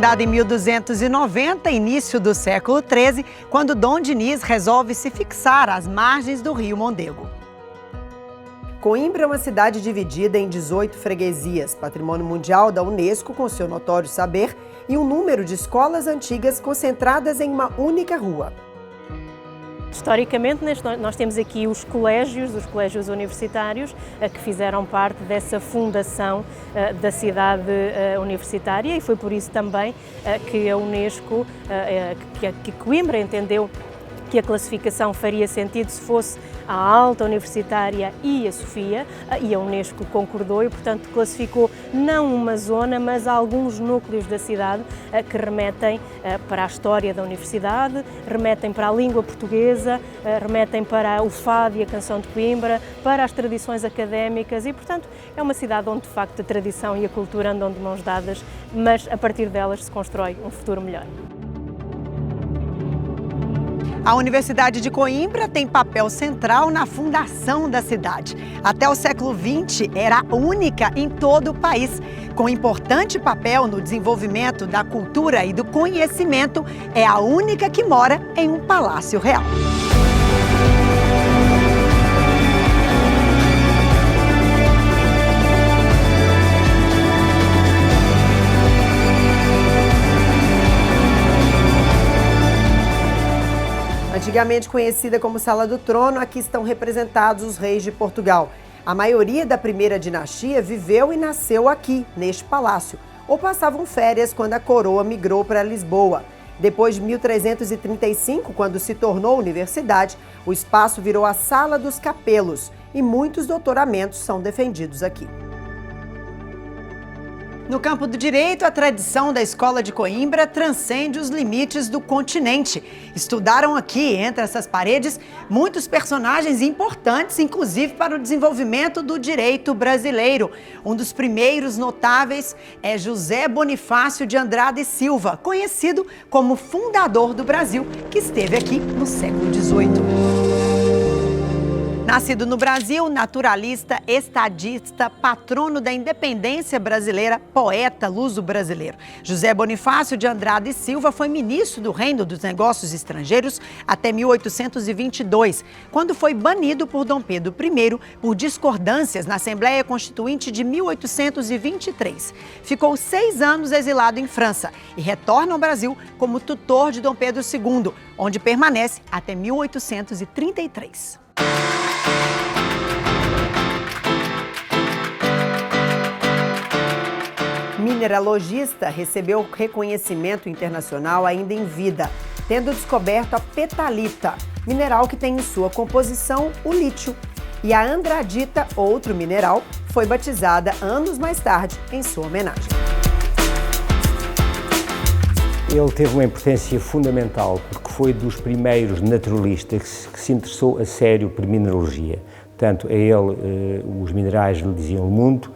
fundada em 1290, início do século XIII, quando Dom Diniz resolve se fixar às margens do rio Mondego. Coimbra é uma cidade dividida em 18 freguesias, patrimônio mundial da Unesco com seu notório saber e um número de escolas antigas concentradas em uma única rua. Historicamente, nós temos aqui os colégios universitários que fizeram parte dessa fundação da cidade universitária, e foi por isso também que a Unesco, que Coimbra entendeu que a classificação faria sentido se fosse a Alta Universitária e a Sofia, e a Unesco concordou e, portanto, classificou não uma zona, mas alguns núcleos da cidade que remetem para a história da universidade, remetem para a língua portuguesa, remetem para o fado e a canção de Coimbra, para as tradições académicas e, portanto, é uma cidade onde, de facto, a tradição e a cultura andam de mãos dadas, mas a partir delas se constrói um futuro melhor. A Universidade de Coimbra tem papel central na fundação da cidade. Até o século XX, era única em todo o país. Com importante papel no desenvolvimento da cultura e do conhecimento, é a única que mora em um palácio real. Antigamente conhecida como Sala do Trono, aqui estão representados os reis de Portugal. A maioria da primeira dinastia viveu e nasceu aqui, neste palácio, ou passavam férias quando a coroa migrou para Lisboa. Depois de 1335, quando se tornou universidade, o espaço virou a Sala dos Capelos e muitos doutoramentos são defendidos aqui. No campo do direito, a tradição da Escola de Coimbra transcende os limites do continente. Estudaram aqui, entre essas paredes, muitos personagens importantes, inclusive para o desenvolvimento do direito brasileiro. Um dos primeiros notáveis é José Bonifácio de Andrade e Silva, conhecido como fundador do Brasil, que esteve aqui no século XVIII. Nascido no Brasil, naturalista, estadista, patrono da independência brasileira, poeta luso-brasileiro. José Bonifácio de Andrade e Silva foi ministro do Reino dos Negócios Estrangeiros até 1822, quando foi banido por Dom Pedro I por discordâncias na Assembleia Constituinte de 1823. Ficou 6 anos exilado em França e retorna ao Brasil como tutor de Dom Pedro II, onde permanece até 1833. Mineralogista, recebeu reconhecimento internacional ainda em vida, tendo descoberto a petalita, mineral que tem em sua composição o lítio. E a andradita, outro mineral, foi batizada anos mais tarde em sua homenagem. Ele teve uma importância fundamental porque foi dos primeiros naturalistas que se interessou a sério por mineralogia. Portanto, a ele os minerais lhe diziam muito,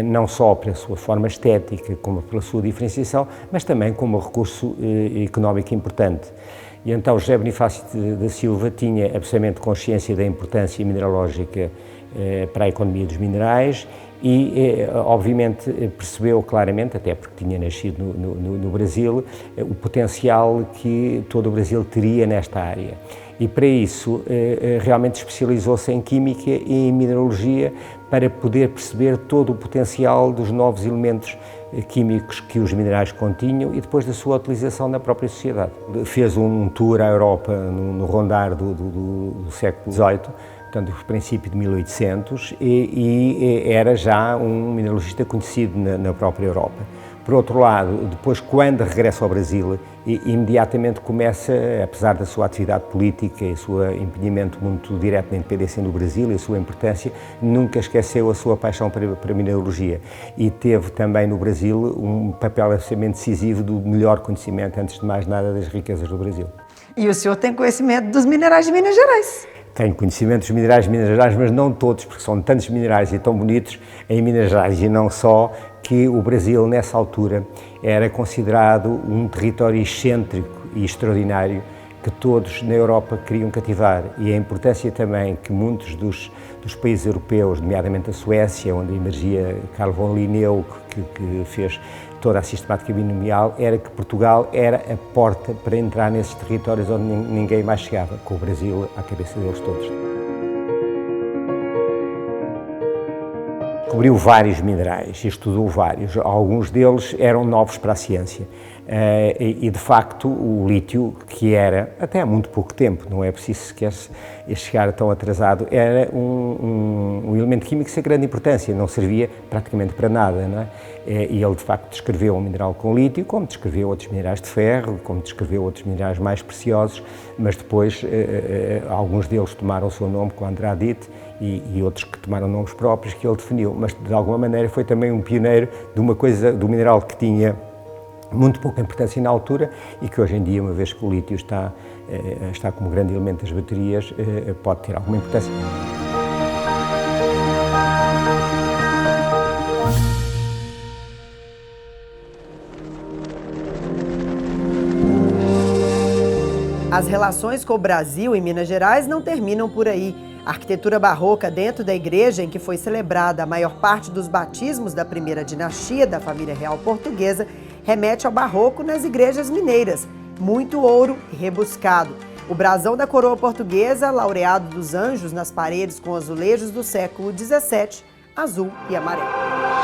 não só pela sua forma estética, como pela sua diferenciação, mas também como um recurso económico importante. E então José Bonifácio da Silva tinha absolutamente consciência da importância mineralógica para a economia dos minerais e, obviamente, percebeu claramente, até porque tinha nascido no Brasil, o potencial que todo o Brasil teria nesta área. E, para isso, realmente especializou-se em Química e em Mineralogia para poder perceber todo o potencial dos novos elementos químicos que os minerais continham e depois da sua utilização na própria sociedade. Fez um tour à Europa no rondar do século XVIII, portanto, no princípio de 1800, e era já um mineralogista conhecido na própria Europa. Por outro lado, depois, quando regressa ao Brasil, imediatamente começa, apesar da sua atividade política e o seu empenhamento muito direto na independência do Brasil e a sua importância, nunca esqueceu a sua paixão para a mineralogia e teve também no Brasil um papel absolutamente decisivo do melhor conhecimento, antes de mais nada, das riquezas do Brasil. E o senhor tem conhecimento dos minerais de Minas Gerais? Tenho conhecimento dos minerais de Minas Gerais, mas não todos, porque são tantos minerais e tão bonitos em Minas Gerais e não só, que o Brasil, nessa altura, era considerado um território excêntrico e extraordinário que todos na Europa queriam cativar, e a importância também que muitos dos países europeus, nomeadamente a Suécia, onde emergia Carl von Linneu, que fez toda a sistemática binomial, era que Portugal era a porta para entrar nesses territórios onde ninguém mais chegava, com o Brasil à cabeça deles todos. Descobriu vários minerais e estudou vários, alguns deles eram novos para a ciência e de facto o lítio, que era até há muito pouco tempo, não é preciso sequer chegar tão atrasado, era um elemento químico sem grande importância, não servia praticamente para nada, não é? E ele de facto descreveu um mineral com lítio, como descreveu outros minerais de ferro, como descreveu outros minerais mais preciosos, mas depois alguns deles tomaram o seu nome com andradite e outros que tomaram nomes próprios que ele definiu, mas de alguma maneira foi também um pioneiro de uma coisa, do mineral que tinha muito pouca importância na altura e que hoje em dia, uma vez que o lítio está como grande elemento das baterias, pode ter alguma importância. As relações com o Brasil e Minas Gerais não terminam por aí. A arquitetura barroca dentro da igreja em que foi celebrada a maior parte dos batismos da primeira dinastia da família real portuguesa remete ao barroco nas igrejas mineiras. Muito ouro e rebuscado. O brasão da coroa portuguesa, laureado dos anjos nas paredes com azulejos do século XVII, azul e amarelo.